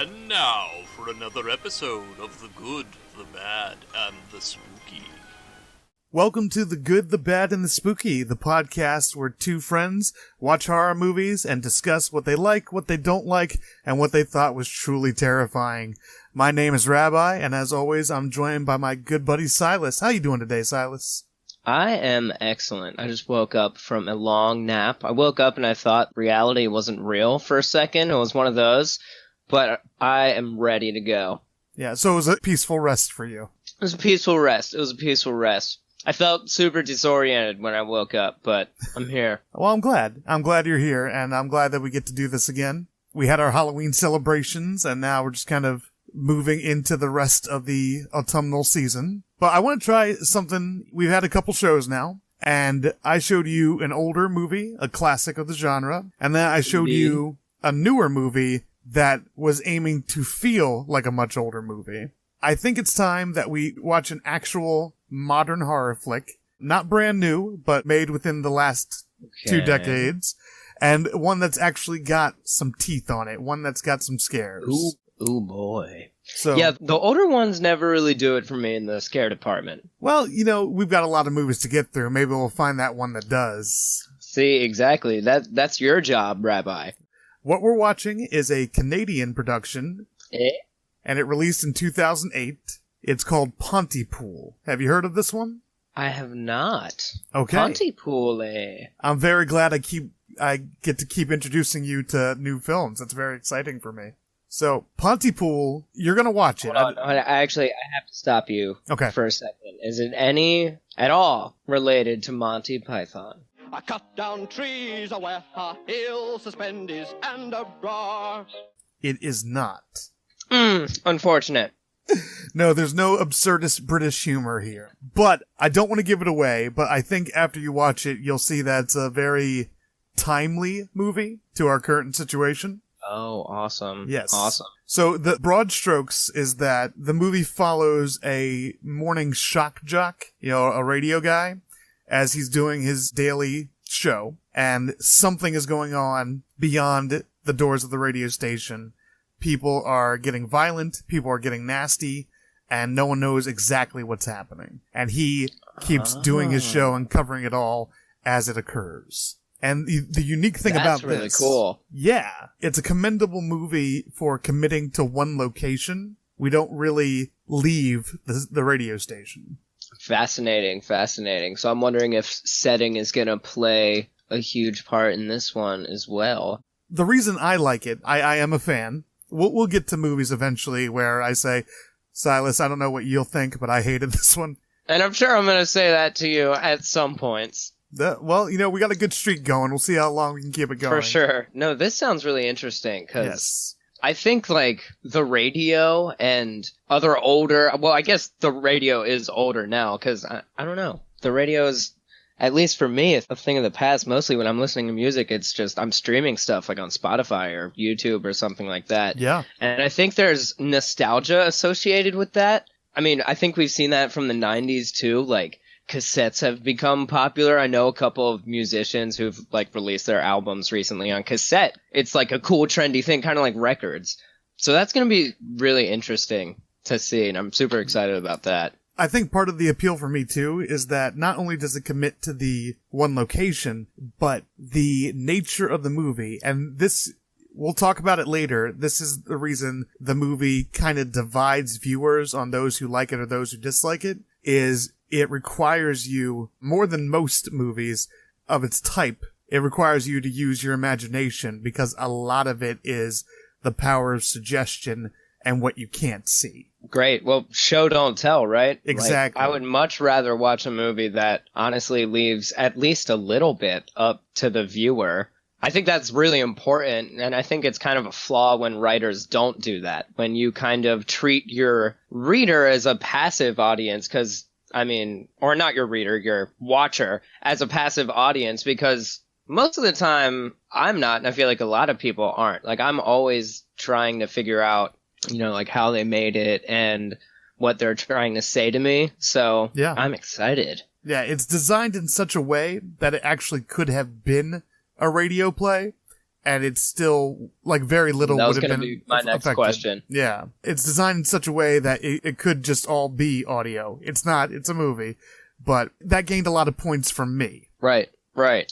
And now for another episode of The Good, the Bad, and the Spooky. Welcome to The Good, the Bad, and the Spooky, the podcast where two friends watch horror movies and discuss what they like, what they don't like, and what they thought was truly terrifying. My name is Rabbi, and as always, I'm joined by my good buddy Silas. How you doing today, Silas? I am excellent. I just woke up from a long nap. I woke up and I thought reality wasn't real for a second. It was one of those, but I am ready to go. Yeah, so it was a peaceful rest for you. It was a peaceful rest. I felt super disoriented when I woke up, but I'm here. Well, I'm glad. I'm glad you're here, and I'm glad that we get to do this again. We had our Halloween celebrations, and now we're just kind of moving into the rest of the autumnal season. But I want to try something. We've had a couple shows now, and I showed you an older movie, a classic of the genre, and then I showed you a newer movie that was aiming to feel like a much older movie. I think it's time that we watch an actual modern horror flick, not brand new, but made within the last 2 decades, and one that's actually got some teeth on it, one that's got some scares. Ooh boy. So, yeah, the older ones never really do it for me in the scare department. Well, you know, we've got a lot of movies to get through. Maybe we'll find that one that does. See, exactly. That's your job, Rabbi. What we're watching is a Canadian production, and it released in 2008. It's called Pontypool. Have you heard of this one? I have not. Okay. Pontypool, I'm very glad I get to keep introducing you to new films. That's very exciting for me. So, Pontypool, you're going to watch it. Hold on. I have to stop you for a second. Is it any at all related to Monty Python? I cut down trees where a hill suspended and a bar. It is not. Unfortunate. No, there's no absurdist British humor here. But I don't want to give it away, but I think after you watch it, you'll see that it's a very timely movie to our current situation. Oh, awesome. Yes. Awesome. So the broad strokes is that the movie follows a morning shock jock, a radio guy, as he's doing his daily show, and something is going on beyond the doors of the radio station. People are getting violent, people are getting nasty, and no one knows exactly what's happening. And he keeps doing his show and covering it all as it occurs. And the unique thing about this... That's really cool. Yeah. It's a commendable movie for committing to one location. We don't really leave the radio station. Fascinating. So I'm wondering if setting is going to play a huge part in this one as well. The reason I like it, I am a fan. We'll get to movies eventually where I say, Silas, I don't know what you'll think, but I hated this one. And I'm sure I'm going to say that to you at some points. Well, we got a good streak going. We'll see how long we can keep it going. For sure. No, this sounds really interesting because yes. I think like the radio and other older, well, I guess the radio is older now because I don't know. The radio is, at least for me, it's a thing of the past. Mostly when I'm listening to music, it's just I'm streaming stuff like on Spotify or YouTube or something like that. Yeah. And I think there's nostalgia associated with that. I mean, I think we've seen that from the 90s too, like cassettes have become popular. I know a couple of musicians who've like released their albums recently on cassette. It's like a cool trendy thing, kind of like records. So that's going to be really interesting to see, and I'm super excited about that. I think part of the appeal for me too is that not only does it commit to the one location, but the nature of the movie. And this, we'll talk about it later. This is the reason the movie kind of divides viewers on those who like it or those who dislike it, is it requires you, more than most movies of its type, it requires you to use your imagination because a lot of it is the power of suggestion and what you can't see. Great. Well, show don't tell, right? Exactly. Like, I would much rather watch a movie that honestly leaves at least a little bit up to the viewer. I think that's really important, and I think it's kind of a flaw when writers don't do that, when you kind of treat your reader as a passive audience, because, I mean, or not your reader, your watcher, as a passive audience, because most of the time I'm not, and I feel like a lot of people aren't. Like, I'm always trying to figure out, like how they made it and what they're trying to say to me, so yeah. I'm excited. Yeah, it's designed in such a way that it actually could have been a radio play, and it's still like very little That would was have going been to be my next affected. question. Yeah. It's designed in such a way that it could just all be audio. It's not, it's a movie, but that gained a lot of points from me. Right.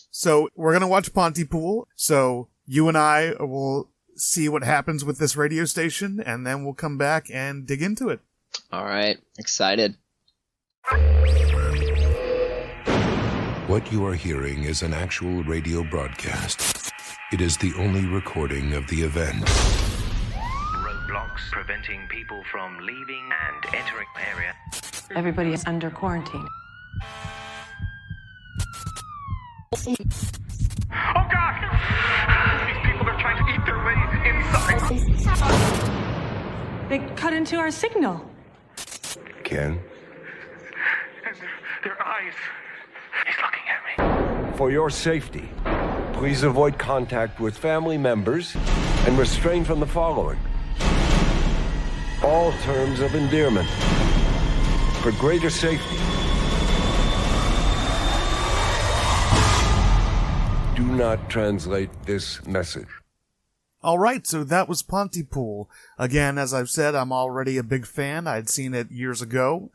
So we're going to watch Pontypool. So you and I will see what happens with this radio station, and then we'll come back and dig into it. All right. Excited. What you are hearing is an actual radio broadcast. It is the only recording of the event. Roadblocks preventing people from leaving and entering the area. Everybody is under quarantine. Oh God! These people are trying to eat their way inside. They cut into our signal. Ken? And their eyes. He's looking at me. For your safety, please avoid contact with family members and refrain from the following. All terms of endearment. For greater safety, do not translate this message. All right, so that was Pontypool. Again, as I've said, I'm already a big fan. I'd seen it years ago.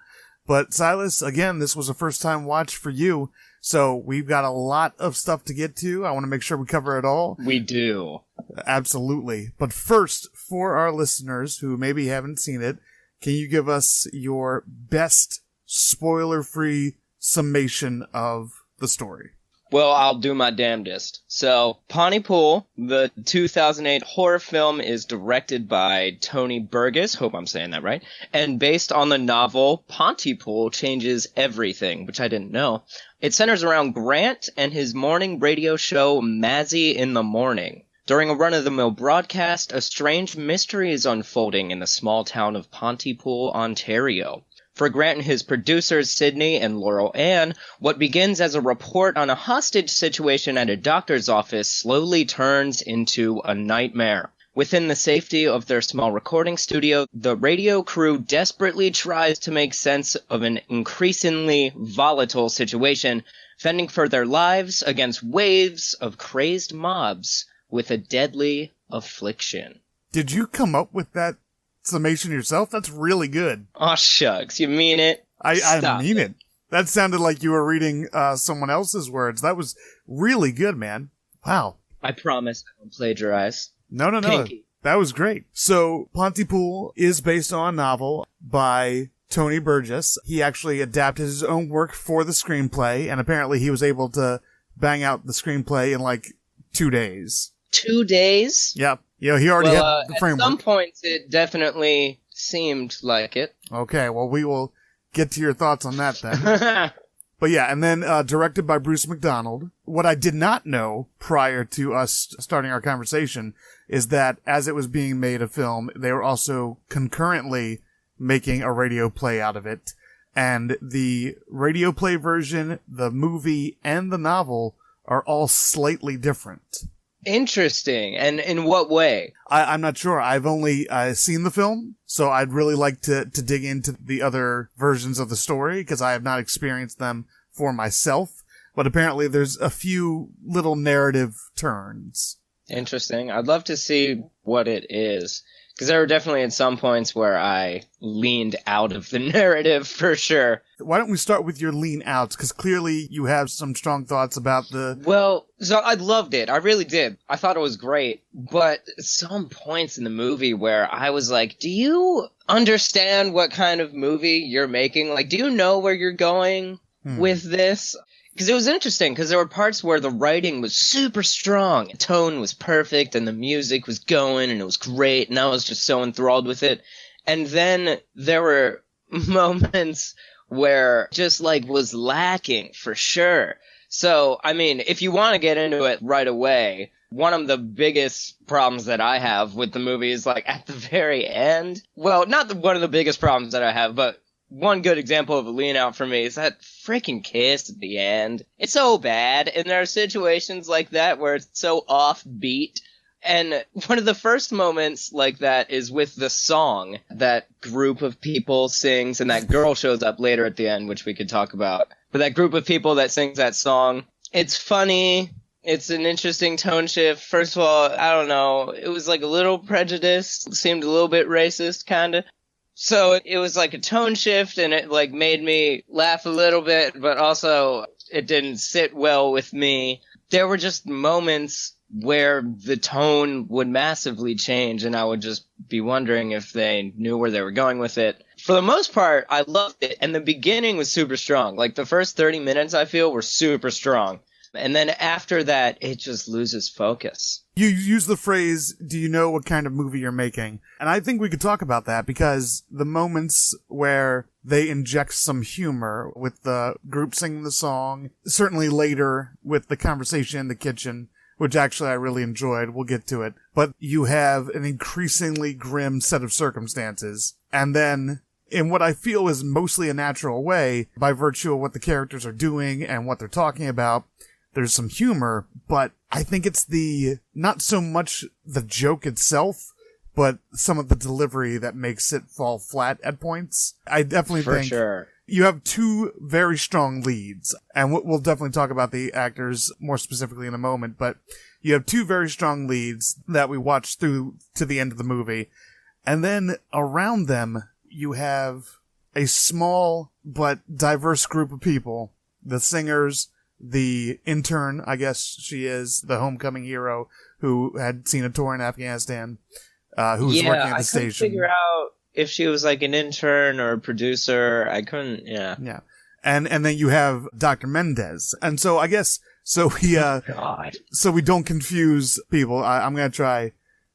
But Silas, again, this was a first-time watch for you, so we've got a lot of stuff to get to. I want to make sure we cover it all. We do. Absolutely. But first, for our listeners who maybe haven't seen it, can you give us your best spoiler-free summation of the story? Well, I'll do my damnedest. So, Pontypool, the 2008 horror film, is directed by Tony Burgess, hope I'm saying that right, and based on the novel Pontypool Changes Everything, which I didn't know. It centers around Grant and his morning radio show Mazzy in the Morning. During a run-of-the-mill broadcast, a strange mystery is unfolding in the small town of Pontypool, Ontario. For Grant and his producers, Sydney and Laurel Ann, what begins as a report on a hostage situation at a doctor's office slowly turns into a nightmare. Within the safety of their small recording studio, the radio crew desperately tries to make sense of an increasingly volatile situation, fending for their lives against waves of crazed mobs with a deadly affliction. Did you come up with that summation yourself? That's really good. Aw, shucks. You mean it? I mean it. That sounded like you were reading someone else's words. That was really good, man. Wow. I promise I don't plagiarize. No. Pinky. That was great. So, Pontypool is based on a novel by Tony Burgess. He actually adapted his own work for the screenplay, and apparently he was able to bang out the screenplay in like 2 days. 2 days? Yep. You know, he already had the framework. At some points, it definitely seemed like it. Okay, well, we will get to your thoughts on that then. But yeah, and then directed by Bruce McDonald. What I did not know prior to us starting our conversation is that as it was being made a film, they were also concurrently making a radio play out of it. And the radio play version, the movie, and the novel are all slightly different. Interesting. And in what way? I'm not sure. I've only seen the film, so I'd really like to dig into the other versions of the story because I have not experienced them for myself. But apparently there's a few little narrative turns. Interesting. I'd love to see what it is. Because there were definitely at some points where I leaned out of the narrative for sure. Why don't we start with your lean outs? Because clearly you have some strong thoughts about the... Well, so I loved it. I really did. I thought it was great. But some points in the movie where I was like, do you understand what kind of movie you're making? Like, do you know where you're going with this? Because it was interesting, because there were parts where the writing was super strong, the tone was perfect, and the music was going, and it was great, and I was just so enthralled with it. And then there were moments where just, like, was lacking, for sure. So, I mean, if you want to get into it right away, one of the biggest problems that I have with the movie is, like, at the very end. Well, not one of the biggest problems that I have, but one good example of a lean out for me is that freaking kiss at the end. It's so bad, and there are situations like that where it's so offbeat. And one of the first moments like that is with the song that group of people sings, and that girl shows up later at the end, which we could talk about. But that group of people that sings that song, it's funny, It's an interesting tone shift. First of all, I don't know. It was like a little prejudiced, seemed a little bit racist, kind of. So it was like a tone shift, and it like made me laugh a little bit, but also it didn't sit well with me. There were just moments where the tone would massively change, and I would just be wondering if they knew where they were going with it. For the most part, I loved it, and the beginning was super strong. Like, the first 30 minutes, I feel, were super strong. And then after that, it just loses focus. You use the phrase, do you know what kind of movie you're making? And I think we could talk about that, because the moments where they inject some humor with the group singing the song, certainly later with the conversation in the kitchen, which actually I really enjoyed, we'll get to it, but you have an increasingly grim set of circumstances, and then in what I feel is mostly a natural way, by virtue of what the characters are doing and what they're talking about, there's some humor, but I think it's not so much the joke itself, but some of the delivery that makes it fall flat at points. I definitely think sure. You have two very strong leads, and we'll definitely talk about the actors more specifically in a moment, but you have two very strong leads that we watch through to the end of the movie, and then around them, you have a small but diverse group of people, the singers, the intern, I guess she is, the homecoming hero who had seen a tour in Afghanistan, who was working at the station. I couldn't figure out if she was like an intern or a producer. I couldn't, Yeah. And then you have Dr. Mendez. And so I guess, so we don't confuse people, I'm going to try.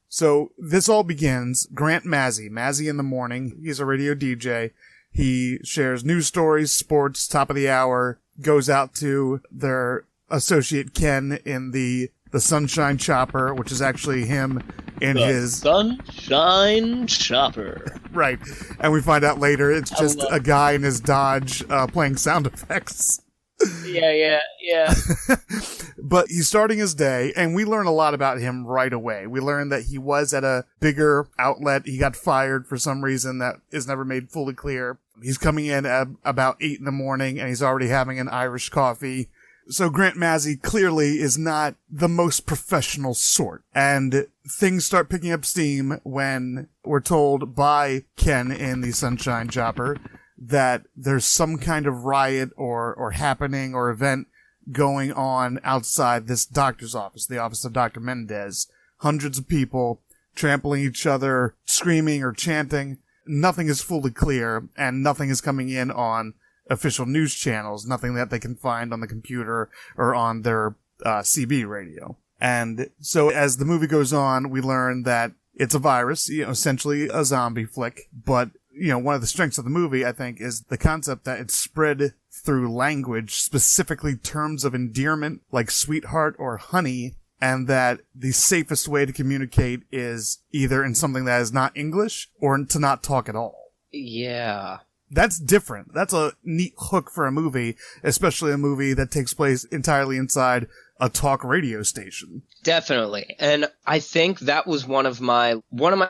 So this all begins, Grant Mazzy in the morning. He's a radio DJ. He shares news stories, sports, top of the hour, goes out to their associate Ken in the Sunshine Chopper, which is actually him in his Sunshine Chopper. Right. And we find out later it's just a guy in his Dodge playing sound effects. Yeah. But he's starting his day, and we learn a lot about him right away. We learn that he was at a bigger outlet. He got fired for some reason that is never made fully clear. He's coming in at about 8 in the morning, and he's already having an Irish coffee. So Grant Mazzy clearly is not the most professional sort. And things start picking up steam when we're told by Ken in the Sunshine Chopper that there's some kind of riot or happening or event going on outside this doctor's office, the office of Dr. Mendez. Hundreds of people trampling each other, screaming or chanting. Nothing is fully clear, and nothing is coming in on official news channels, nothing that they can find on the computer or on their CB radio. And so as the movie goes on, we learn that it's a virus, essentially a zombie flick, but one of the strengths of the movie, I think, is the concept that it's spread through language, specifically terms of endearment like sweetheart or honey, and that the safest way to communicate is either in something that is not English or to not talk at all. Yeah. That's different. That's a neat hook for a movie, especially a movie that takes place entirely inside a talk radio station. Definitely. And I think that was one of my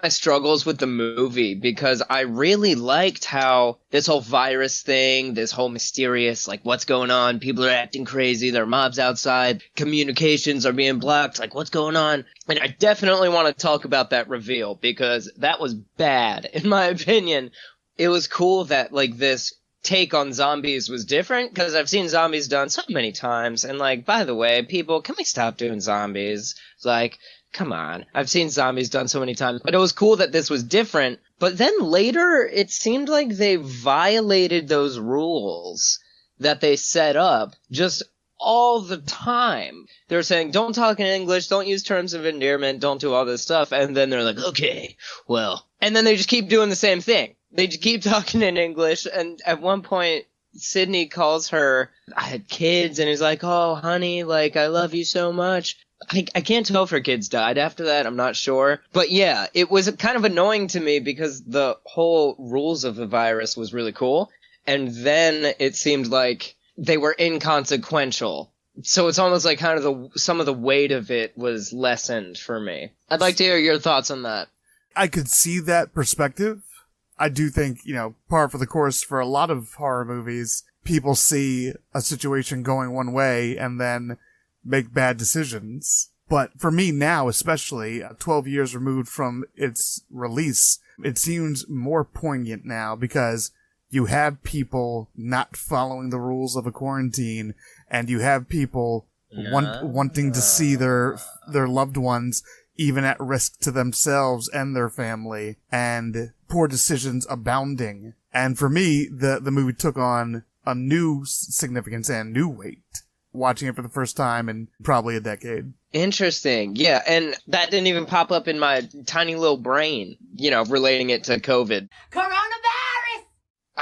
struggles with the movie, because I really liked how this whole virus thing, this whole mysterious, like, what's going on? People are acting crazy. There are mobs outside. Communications are being blocked. Like, what's going on? And I definitely want to talk about that reveal, because that was bad, in my opinion. It was cool that, like, this take on zombies was different, because I've seen zombies done so many times, and, like, by the way, people, can we stop doing zombies? It's like, come on. I've seen zombies done so many times, but it was cool that this was different. But then later, it seemed like they violated those rules that they set up just all the time. They were saying, don't talk in English, don't use terms of endearment, don't do all this stuff, and then they're like, okay, well. And then they just keep doing the same thing. They just keep talking in English, and at one point, Sydney calls her, I had kids, and he's like, oh, honey, like, I love you so much. I can't tell if her kids died after that, I'm not sure. But yeah, it was kind of annoying to me, because the whole rules of the virus was really cool, and then it seemed like they were inconsequential. So it's almost like kind of some of the weight of it was lessened for me. I'd like to hear your thoughts on that. I could see that perspective. I do think, par for the course for a lot of horror movies, people see a situation going one way, and then make bad decisions. But for me now, especially 12 years removed from its release, it seems more poignant now because you have people not following the rules of a quarantine, and you have people wanting to see their loved ones even at risk to themselves and their family, and poor decisions abounding. And for me, the movie took on a new significance and new weight, watching it for the first time in probably a decade. Interesting. Yeah, and that didn't even pop up in my tiny little brain, relating it to COVID. Coronavirus!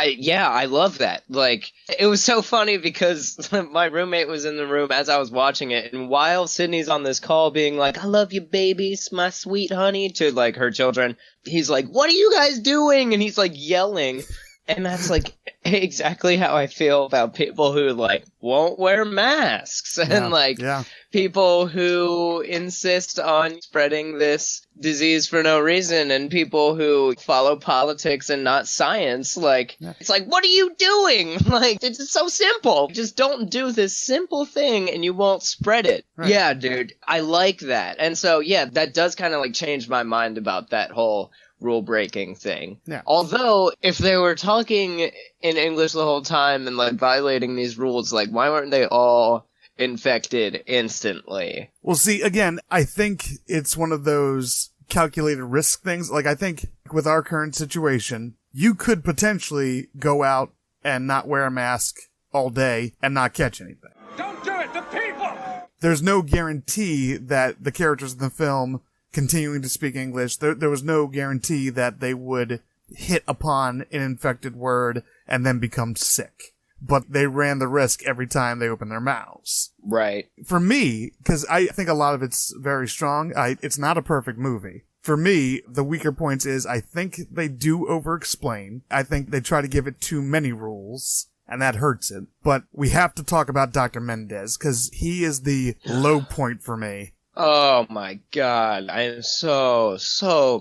I love that. Like, it was so funny because my roommate was in the room as I was watching it, and while Sydney's on this call being like, I love you, babies, my sweet honey, to, like, her children, he's like, what are you guys doing? And he's, like, yelling. And that's, like, exactly how I feel about people who, like, won't wear masks. And, people who insist on spreading this disease for no reason, and people who follow politics and not science. Like, it's like, what are you doing? Like, it's so simple. Just don't do this simple thing and you won't spread it. Right. Yeah, dude. I like that. And so, yeah, that does kind of, like, change my mind about that whole rule-breaking thing. Yeah. Although, if they were talking in English the whole time and, like, violating these rules, like, why weren't they all infected instantly? Well, see, again, I think it's one of those calculated risk things. Like, I think with our current situation, you could potentially go out and not wear a mask all day and not catch anything. Don't do it! The people! There's no guarantee that the characters in the film continuing to speak English, there was no guarantee that they would hit upon an infected word and then become sick. But they ran the risk every time they opened their mouths. Right. For me, because I think a lot of it's very strong, it's not a perfect movie. For me, the weaker points is I think they do over-explain. I think they try to give it too many rules, and that hurts it. But we have to talk about Dr. Mendez, because he is the low point for me. Oh my god, I am so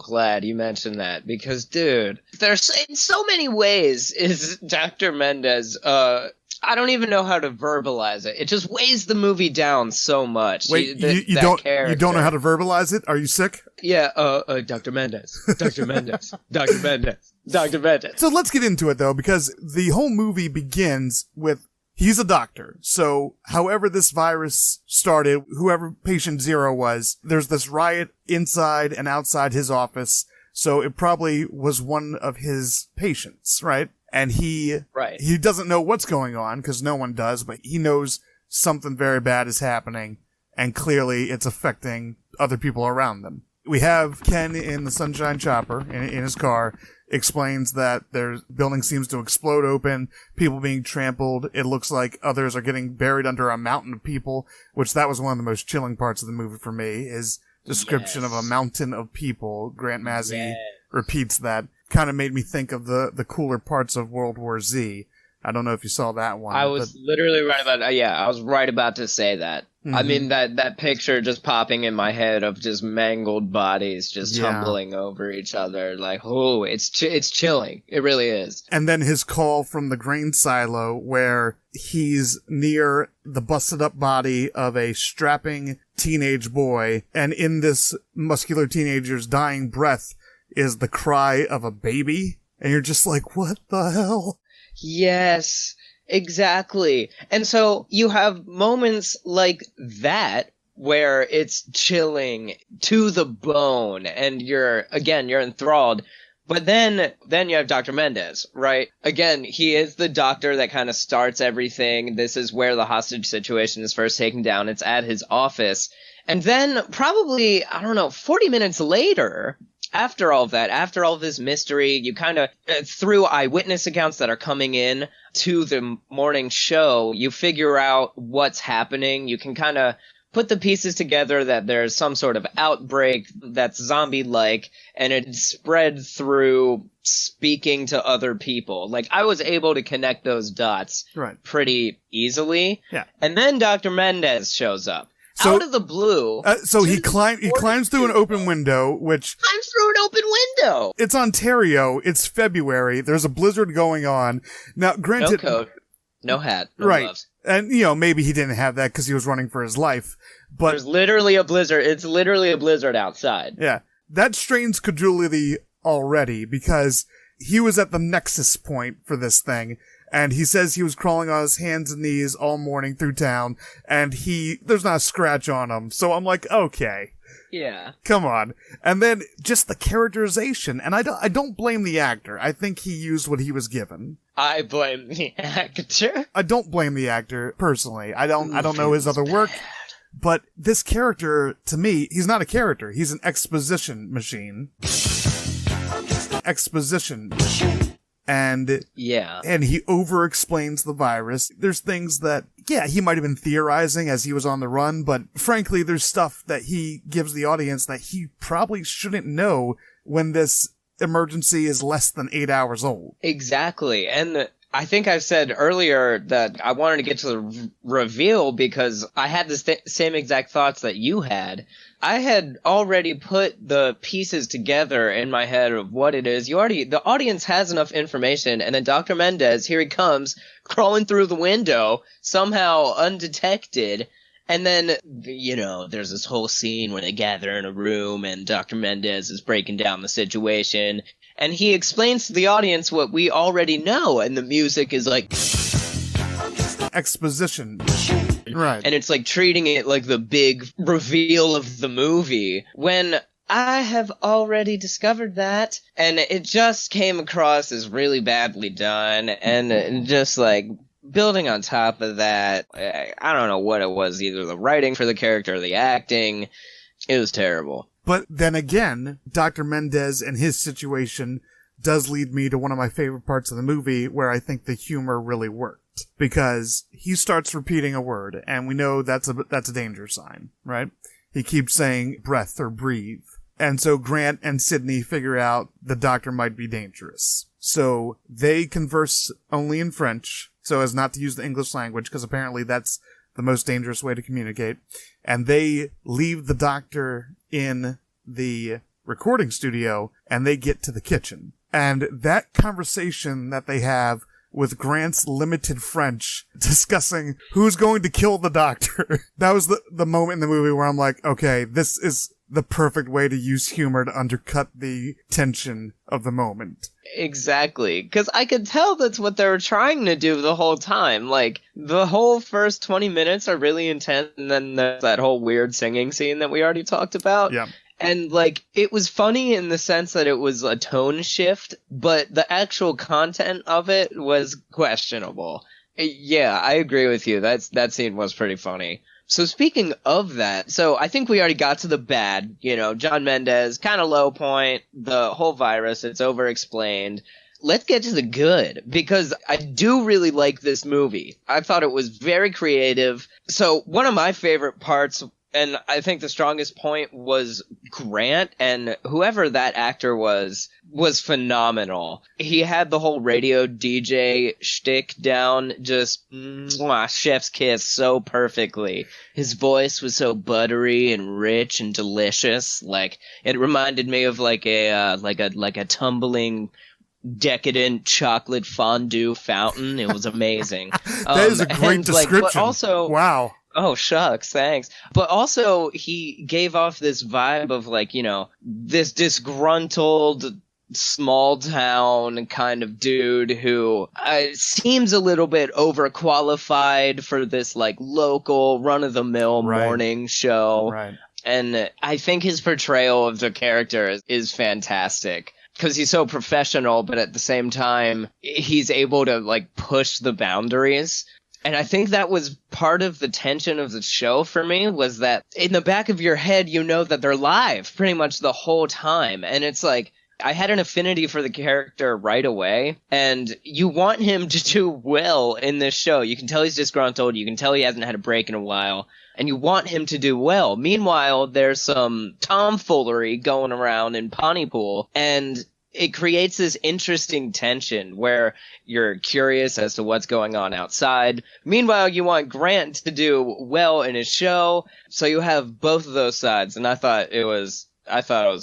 glad you mentioned that, because, dude, there's in so many ways is Dr. Mendez, I don't even know how to verbalize it. It just weighs the movie down so much. Wait, you don't know how to verbalize it? Are you sick? Yeah, Dr. Mendez, Dr. Mendez, Dr. Mendez, Dr. Mendez. So let's get into it, though, because the whole movie begins with he's a doctor, so however this virus started, whoever patient zero was, there's this riot inside and outside his office, so it probably was one of his patients, right? And he doesn't know what's going on, because no one does, but he knows something very bad is happening, and clearly it's affecting other people around them. We have Ken in the Sunshine Chopper, in his car, explains that their building seems to explode open, people being trampled. It looks like others are getting buried under a mountain of people, which that was one of the most chilling parts of the movie for me, his description of a mountain of people. Grant Mazzy repeats that. Kind of made me think of the cooler parts of World War Z. I don't know if you saw that one. I was literally right about I was right about to say that. Mm-hmm. I mean, that picture just popping in my head of just mangled bodies just tumbling over each other. Like, oh, it's chilling. It really is. And then his call from the grain silo where he's near the busted up body of a strapping teenage boy. And in this muscular teenager's dying breath is the cry of a baby. And you're just like, what the hell? Yes, exactly. And so you have moments like that where it's chilling to the bone and you're enthralled. But then you have Dr. Mendez, right? Again, he is the doctor that kind of starts everything. This is where the hostage situation is first taken down. It's at his office. And then probably, 40 minutes later, after all of that, after all this mystery, you kind of, through eyewitness accounts that are coming in to the morning show, you figure out what's happening. You can kind of put the pieces together that there's some sort of outbreak that's zombie-like, and it's spread through speaking to other people. Like, I was able to connect those dots pretty easily. Yeah. And then Dr. Mendez shows up. So, out of the blue. So he climbs through an open window, which... Climbs through an open window! It's Ontario. It's February. There's a blizzard going on. Now, granted... No coat. No hat. No right. gloves. And, maybe he didn't have that because he was running for his life. But there's literally a blizzard. It's literally a blizzard outside. Yeah. That strains credulity already because he was at the nexus point for this thing. And he says he was crawling on his hands and knees all morning through town, and there's not a scratch on him. So I'm like, okay. Yeah. Come on. And then just the characterization. And I don't blame the actor. I think he used what he was given. I blame the actor. I don't blame the actor personally. I don't know his other work. But this character, to me, he's not a character. He's an exposition machine. Exposition. And he over-explains the virus. There's things that, he might have been theorizing as he was on the run, but frankly, there's stuff that he gives the audience that he probably shouldn't know when this emergency is less than 8 hours old. Exactly. And I think I said earlier that I wanted to get to the reveal because I had the same exact thoughts that you had. I had already put the pieces together in my head of what it is. The audience has enough information, and then Dr. Mendez, here he comes, crawling through the window, somehow undetected. And then, there's this whole scene where they gather in a room, and Dr. Mendez is breaking down the situation. And he explains to the audience what we already know, and the music is like exposition. Right. And it's like treating it like the big reveal of the movie, when I have already discovered that, and it just came across as really badly done, and just like building on top of that, I don't know what it was, either the writing for the character or the acting. It was terrible. But then again, Dr. Mendez and his situation does lead me to one of my favorite parts of the movie where I think the humor really worked. Because he starts repeating a word, and we know that's a danger sign, right? He keeps saying breath or breathe. And so Grant and Sydney figure out the doctor might be dangerous. So they converse only in French, so as not to use the English language, because apparently that's the most dangerous way to communicate. And they leave the doctor in the recording studio, and they get to the kitchen. And that conversation that they have with Grant's limited French discussing who's going to kill the doctor. That was the moment in the movie where I'm like, okay, this is the perfect way to use humor to undercut the tension of the moment. Exactly. Because I could tell that's what they were trying to do the whole time. Like, the whole first 20 minutes are really intense, and then there's that whole weird singing scene that we already talked about. Yeah. And, like, it was funny in the sense that it was a tone shift, but the actual content of it was questionable. Yeah, I agree with you. That scene was pretty funny. So speaking of that, so I think we already got to the bad. John Mendez, kind of low point, the whole virus, it's over-explained. Let's get to the good, because I do really like this movie. I thought it was very creative. So one of my favorite parts, and I think the strongest point, was Grant, and whoever that actor was phenomenal. He had the whole radio DJ shtick down, just chef's kiss so perfectly. His voice was so buttery and rich and delicious. Like, it reminded me of like a tumbling, decadent chocolate fondue fountain. It was amazing. That is a great description. But also, wow. Oh, shucks, thanks. But also, he gave off this vibe of, like, this disgruntled, small-town kind of dude who seems a little bit overqualified for this, like, local, run-of-the-mill morning show. Right. And I think his portrayal of the character is fantastic. Because he's so professional, but at the same time, he's able to, like, push the boundaries. And I think that was part of the tension of the show for me, was that in the back of your head, that they're live pretty much the whole time. And it's like, I had an affinity for the character right away, and you want him to do well in this show. You can tell he's disgruntled, you can tell he hasn't had a break in a while, and you want him to do well. Meanwhile, there's some tomfoolery going around in Pontypool, and it creates this interesting tension where you're curious as to what's going on outside. Meanwhile, you want Grant to do well in his show, so you have both of those sides, and I thought it was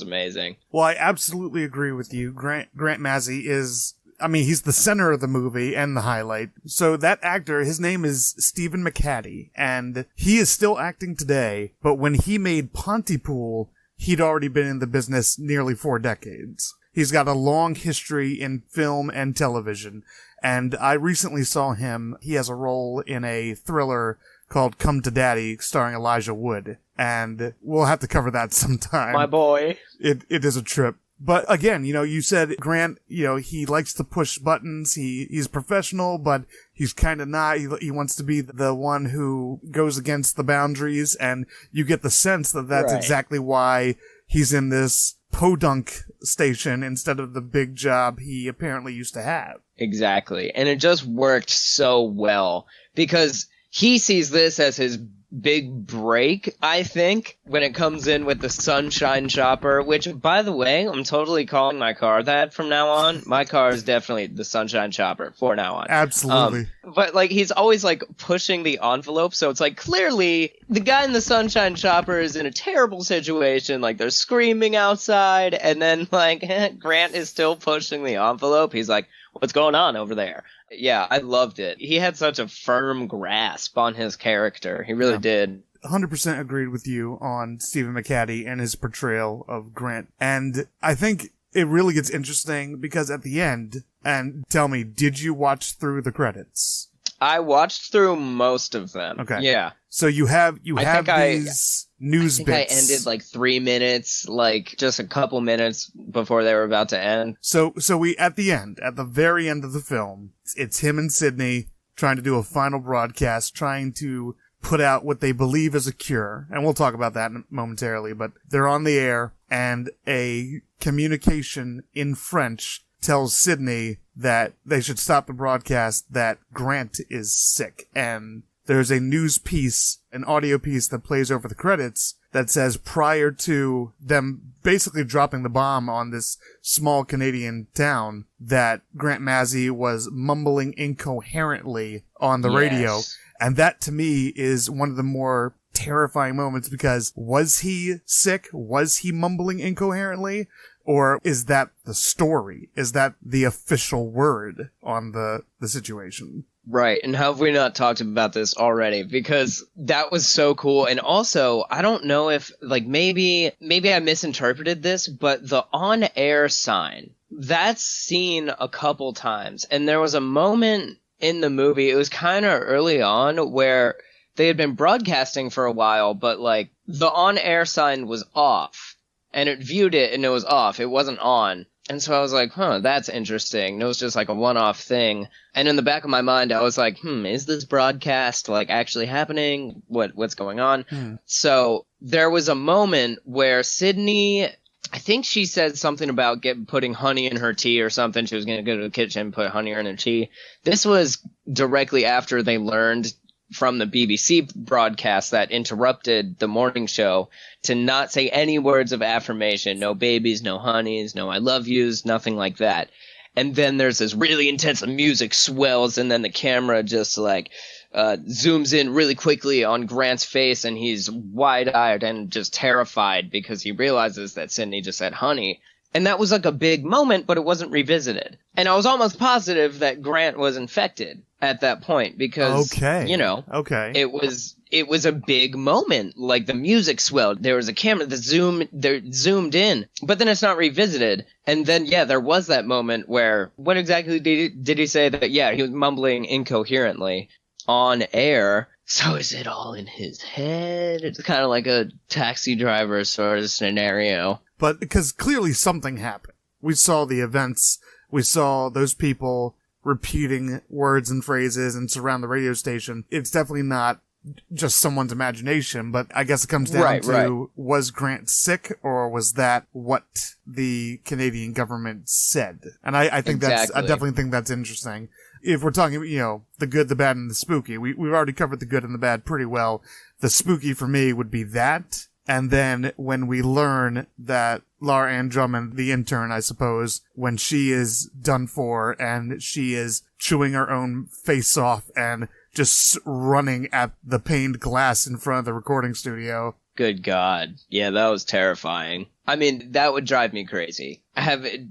amazing. Well, I absolutely agree with you. Grant Mazzy is I mean, he's the center of the movie and the highlight. So that actor, his name is Stephen McHattie, and he is still acting today, but when he made Pontypool, he'd already been in the business nearly 4 decades. He's got a long history in film and television, and I recently saw him. He has a role in a thriller called Come to Daddy, starring Elijah Wood, and we'll have to cover that sometime. My boy. It is a trip. But again, you said Grant, he likes to push buttons. He's professional, but he's kind of not. He wants to be the one who goes against the boundaries, and you get the sense that that's Right. exactly why he's in this podunk station instead of the big job he apparently used to have. Exactly. And it just worked so well because he sees this as his big break, I think, when it comes in with the Sunshine Chopper, which, by the way, I'm totally calling my car that from now on. My car is definitely the Sunshine Chopper for now on. Absolutely. But, like, he's always, like, pushing the envelope, so it's, like, clearly the guy in the Sunshine Chopper is in a terrible situation. Like, they're screaming outside, and then, like, Grant is still pushing the envelope. He's like, what's going on over there? Yeah, I loved it. He had such a firm grasp on his character. He really did. 100% agreed with you on Stephen McHattie and his portrayal of Grant. And I think it really gets interesting because at the end, and tell me, did you watch through the credits? I watched through most of them. Okay. Yeah. So you have these news I think bits. I ended like 3 minutes, like just a couple minutes before they were about to end. So we, at the very end of the film, it's him and Sydney trying to do a final broadcast, trying to put out what they believe is a cure. And we'll talk about that momentarily, but they're on the air and a communication in French tells Sydney that they should stop the broadcast, that Grant is sick. And there's a news piece, an audio piece that plays over the credits that says prior to them basically dropping the bomb on this small Canadian town, that Grant Mazzy was mumbling incoherently on the radio. And that to me is one of the more terrifying moments because was he sick? Was he mumbling incoherently? Or is that the story? Is that the official word on the situation? Right, and how have we not talked about this already? Because that was so cool. And also, I don't know if, like, maybe I misinterpreted this, but the on-air sign, that's seen a couple times. And there was a moment in the movie, it was kind of early on, where they had been broadcasting for a while, but, like, the on-air sign was off. And it viewed it, and it was off. It wasn't on. And so I was like, that's interesting. And it was just like a one-off thing. And in the back of my mind, I was like, is this broadcast like actually happening? What's going on? So there was a moment where Sydney, I think she said something about putting honey in her tea or something. She was going to go to the kitchen and put honey in her tea. This was directly after they learned from the BBC broadcast that interrupted the morning show to not say any words of affirmation. No babies, no honeys, no I love yous, nothing like that. And then there's this really intense music swells, and then the camera just like zooms in really quickly on Grant's face, and he's wide-eyed and just terrified because he realizes that Sydney just said honey. And that was like a big moment, but it wasn't revisited. And I was almost positive that Grant was infected at that point because, it was a big moment. Like the music swelled. There was a camera that zoomed in, but then it's not revisited. And then, there was that moment where, what exactly did he say that, he was mumbling incoherently on air. So is it all in his head? It's kind of like a Taxi Driver sort of scenario. But because clearly something happened. We saw the events. We saw those people repeating words and phrases and surround the radio station. It's definitely not just someone's imagination, but I guess it comes down to, was Grant sick, or was that what the Canadian government said? And I think I definitely think that's interesting. If we're talking, the good, the bad, and the spooky, we've already covered the good and the bad pretty well. The spooky for me would be that. And then when we learn that Laura Ann Drummond, the intern, I suppose, when she is done for and she is chewing her own face off and just running at the paned glass in front of the recording studio. Good God. Yeah, that was terrifying. I mean, that would drive me crazy.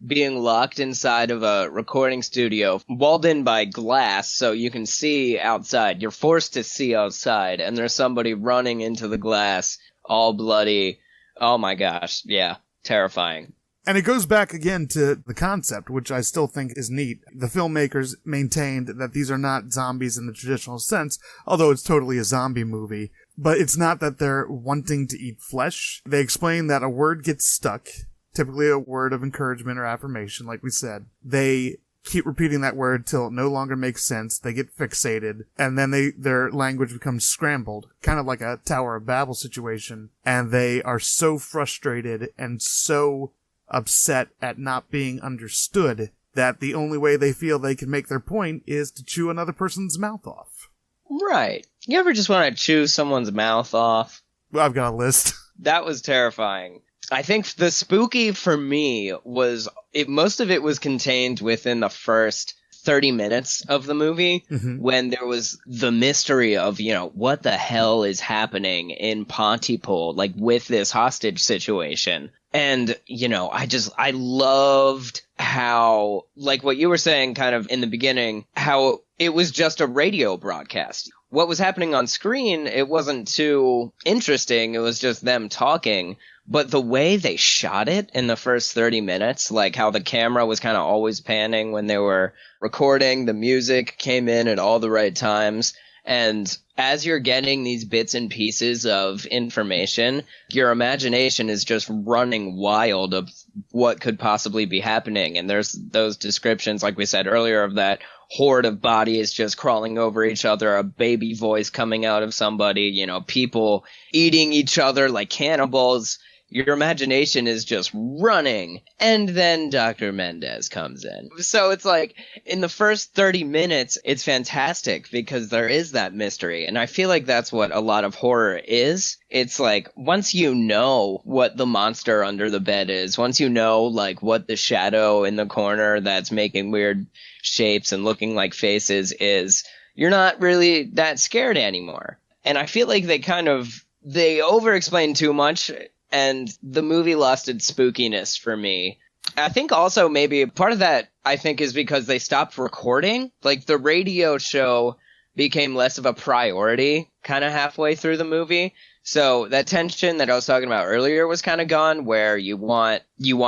being locked inside of a recording studio, walled in by glass so you can see outside. You're forced to see outside, and there's somebody running into the glass, all bloody. Oh my gosh, yeah, terrifying. And it goes back again to the concept, which I still think is neat. The filmmakers maintained that these are not zombies in the traditional sense, although it's totally a zombie movie. But it's not that they're wanting to eat flesh. They explain that a word gets stuck, typically a word of encouragement or affirmation, like we said. They keep repeating that word till it no longer makes sense. They get fixated, and then their language becomes scrambled, kind of like a Tower of Babel situation. And they are so frustrated and so upset at not being understood that the only way they feel they can make their point is to chew another person's mouth off. Right. You ever just want to chew someone's mouth off? Well, I've got a list. That was terrifying. I think the spooky for me was, most of it was contained within the first 30 minutes of the movie, when there was the mystery of, what the hell is happening in Pontypool, like with this hostage situation. And, I loved how, like what you were saying kind of in the beginning, how it was just a radio broadcast. What was happening on screen, it wasn't too interesting. It was just them talking. But the way they shot it in the first 30 minutes, like how the camera was kind of always panning when they were recording, the music came in at all the right times. And as you're getting these bits and pieces of information, your imagination is just running wild of what could possibly be happening. And there's those descriptions, like we said earlier, of that horde of bodies just crawling over each other, a baby voice coming out of somebody, people eating each other like cannibals. Your imagination is just running. And then Dr. Mendez comes in. So it's like, in the first 30 minutes, it's fantastic because there is that mystery. And I feel like that's what a lot of horror is. It's like, once you know what the monster under the bed is, once you know, like, what the shadow in the corner that's making weird shapes and looking like faces is, you're not really that scared anymore. And I feel like they over-explain too much. And the movie lost its spookiness for me. I think also maybe part of that, I think, is because they stopped recording. Like, the radio show became less of a priority kind of halfway through the movie. So that tension that I was talking about earlier was kind of gone, where you want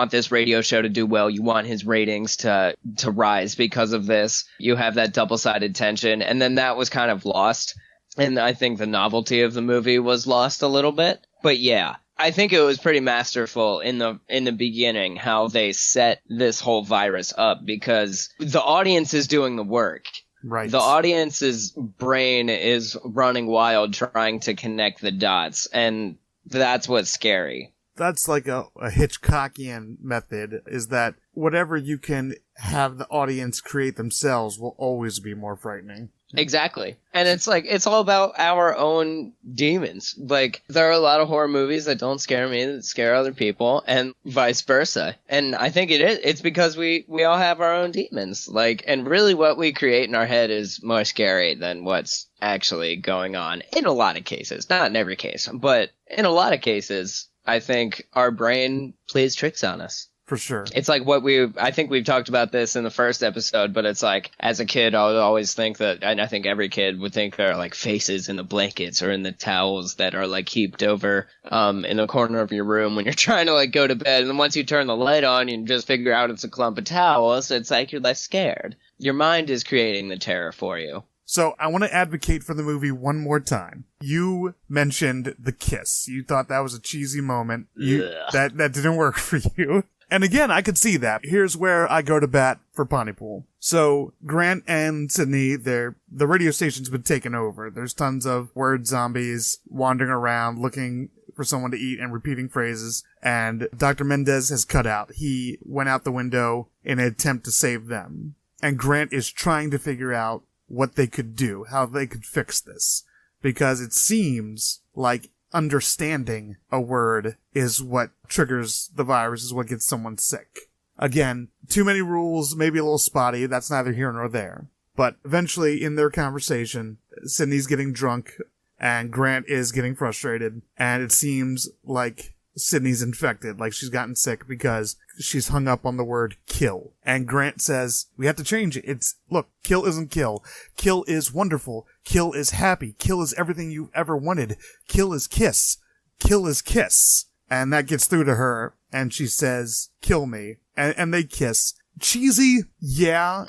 this radio show to do well. You want his ratings to rise because of this. You have that double-sided tension. And then that was kind of lost. And I think the novelty of the movie was lost a little bit. But yeah. I think it was pretty masterful in the beginning how they set this whole virus up, because the audience is doing the work. Right. The audience's brain is running wild trying to connect the dots, and that's what's scary. That's like a Hitchcockian method, is that whatever you can have the audience create themselves will always be more frightening. Exactly. And it's like, it's all about our own demons. Like, there are a lot of horror movies that don't scare me, that scare other people, and vice versa. And I think it's because we all have our own demons. Like, and really what we create in our head is more scary than what's actually going on in a lot of cases. Not in every case, but in a lot of cases, I think our brain plays tricks on us. For sure. It's like I think we've talked about this in the first episode, but it's like, as a kid, I would always think that, and I think every kid would think there are like faces in the blankets or in the towels that are like heaped over in the corner of your room when you're trying to like go to bed. And then once you turn the light on, you just figure out it's a clump of towels. It's like you're less scared. Your mind is creating the terror for you. So I want to advocate for the movie one more time. You mentioned the kiss. You thought that was a cheesy moment. That didn't work for you. And again, I could see that. Here's where I go to bat for Pontypool. So, Grant and Sydney, the radio station's been taken over. There's tons of word zombies wandering around looking for someone to eat and repeating phrases. And Dr. Mendez has cut out. He went out the window in an attempt to save them. And Grant is trying to figure out what they could do, how they could fix this. Because it seems like understanding a word is what triggers the virus, is what gets someone sick. Again, too many rules, maybe a little spotty, that's neither here nor there. But eventually, in their conversation, Sydney's getting drunk, and Grant is getting frustrated, and it seems like Sydney's infected, like she's gotten sick because she's hung up on the word kill. And Grant says, we have to change it. Look, kill isn't kill. Kill is wonderful. Kill is happy. Kill is everything you've ever wanted. Kill is kiss. Kill is kiss. And that gets through to her, and she says, kill me. And they kiss. Cheesy? Yeah.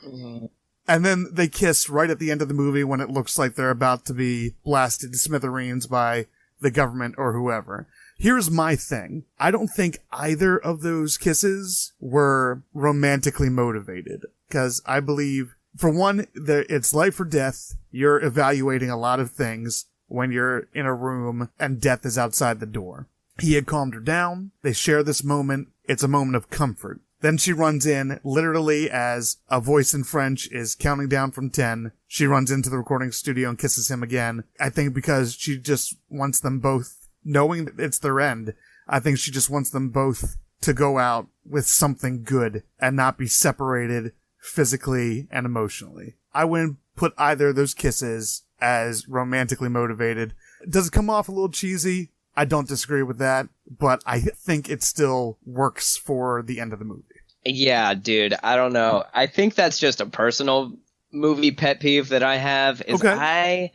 And then they kiss right at the end of the movie when it looks like they're about to be blasted to smithereens by the government or whoever. Here's my thing. I don't think either of those kisses were romantically motivated. Because I believe, for one, it's life or death. You're evaluating a lot of things when you're in a room and death is outside the door. He had calmed her down. They share this moment. It's a moment of comfort. Then she runs in, literally as a voice in French is counting down from 10. She runs into the recording studio and kisses him again. I think because she just wants them both, knowing that it's their end, I think she just wants them both to go out with something good and not be separated physically and emotionally. I wouldn't put either of those kisses as romantically motivated. Does it come off a little cheesy? I don't disagree with that, but I think it still works for the end of the movie. Yeah, dude, I don't know. I think that's just a personal movie pet peeve that I have. Is okay.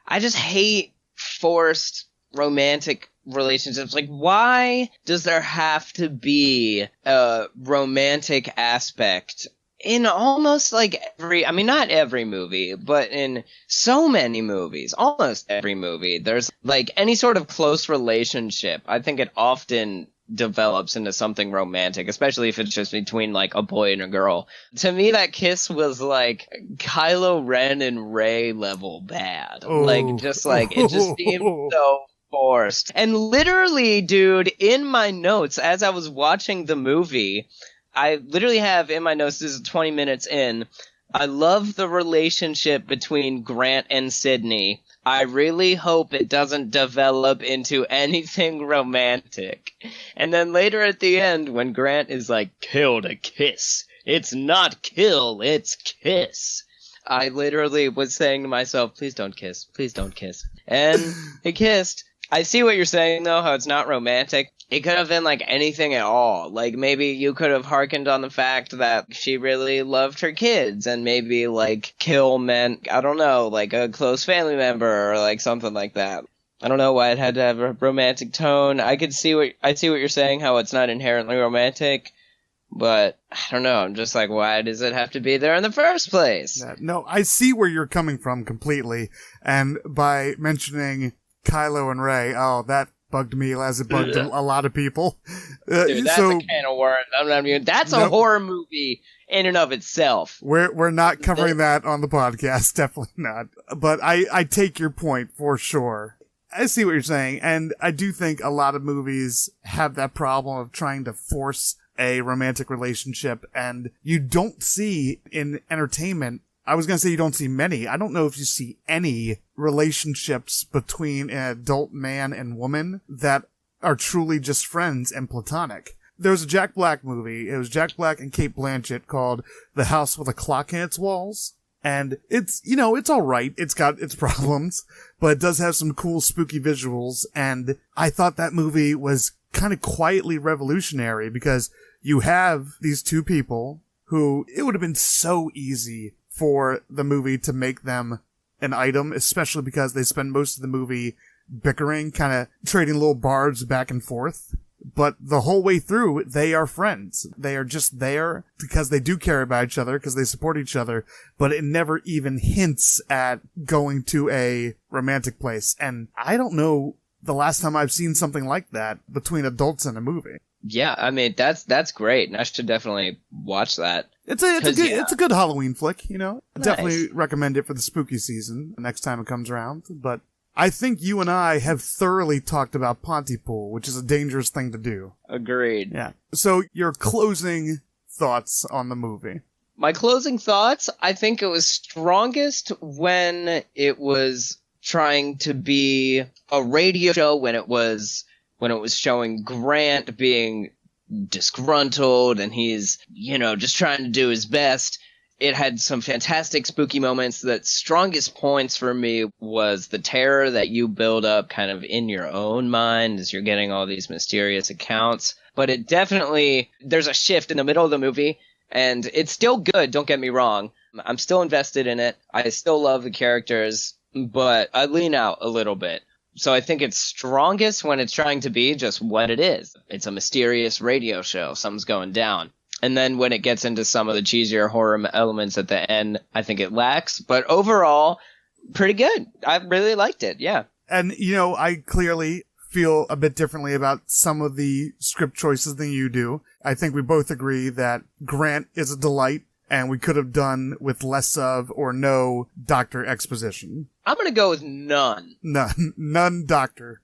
I just hate forced romantic relationships. Like, why does there have to be a romantic aspect in almost like not every movie, but in so many movies, almost every movie, there's like any sort of close relationship. I think it often develops into something romantic, especially if it's just between like a boy and a girl. To me, that kiss was like Kylo Ren and Rey level bad. Oh. Like, just like, it just seemed so forced. And literally, dude, in my notes, as I was watching the movie, I literally have in my notes, this is 20 minutes in, I love the relationship between Grant and Sydney. I really hope it doesn't develop into anything romantic. And then later at the end, when Grant is like, kill to kiss. It's not kill, it's kiss. I literally was saying to myself, please don't kiss. Please don't kiss. And they kissed. I see what you're saying, though, how it's not romantic. It could have been, like, anything at all. Like, maybe you could have hearkened on the fact that she really loved her kids, and maybe, like, kill meant, I don't know, like a close family member, or, like, something like that. I don't know why it had to have a romantic tone. I see what you're saying, how it's not inherently romantic, but I don't know. I'm just like, why does it have to be there in the first place? No, I see where you're coming from completely, and by mentioning Kylo and Rey, that bugged me as it bugged a lot of people. Dude, that's a can of worms. That's a horror movie in and of itself. We're not covering that on the podcast. Definitely not. But I take your point for sure. I see what you're saying. And I do think a lot of movies have that problem of trying to force a romantic relationship. And you don't see in entertainment, I was going to say you don't see many. I don't know if you see any relationships between an adult man and woman that are truly just friends and platonic. There was a Jack Black movie. It was Jack Black and Cate Blanchett called The House with a Clock in Its Walls. And it's, it's all right. It's got its problems, but it does have some cool, spooky visuals. And I thought that movie was kind of quietly revolutionary because you have these two people who it would have been so easy for the movie to make them an item, especially because they spend most of the movie bickering, kind of trading little barbs back and forth. But the whole way through, they are friends. They are just there because they do care about each other, because they support each other, but it never even hints at going to a romantic place. And I don't know the last time I've seen something like that between adults in a movie. Yeah, I mean, that's great, and I should definitely watch that. It's a good Halloween flick, Nice. Definitely recommend it for the spooky season next time it comes around. But I think you and I have thoroughly talked about Pontypool, which is a dangerous thing to do. Agreed. Yeah. So your closing thoughts on the movie? My closing thoughts, I think it was strongest when it was trying to be a radio show, when it was showing Grant being disgruntled and he's, just trying to do his best. It had some fantastic spooky moments. The strongest points for me was the terror that you build up kind of in your own mind as you're getting all these mysterious accounts. But it definitely, there's a shift in the middle of the movie, and it's still good, don't get me wrong. I'm still invested in it. I still love the characters, but I lean out a little bit. So I think it's strongest when it's trying to be just what it is. It's a mysterious radio show. Something's going down. And then when it gets into some of the cheesier horror elements at the end, I think it lacks. But overall, pretty good. I really liked it, yeah. And, I clearly feel a bit differently about some of the script choices than you do. I think we both agree that Grant is a delight, and we could have done with less of or no doctor exposition. I'm going to go with none. None doctor.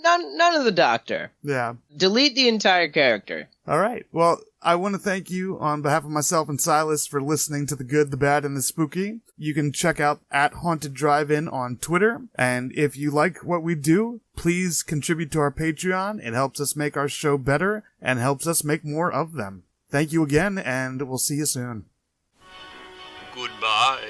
None of the doctor. Yeah. Delete the entire character. All right. Well, I want to thank you on behalf of myself and Silas for listening to The Good, the Bad, and the Spooky. You can check out @Haunted Drive-In on Twitter. And if you like what we do, please contribute to our Patreon. It helps us make our show better and helps us make more of them. Thank you again, and we'll see you soon. Goodbye.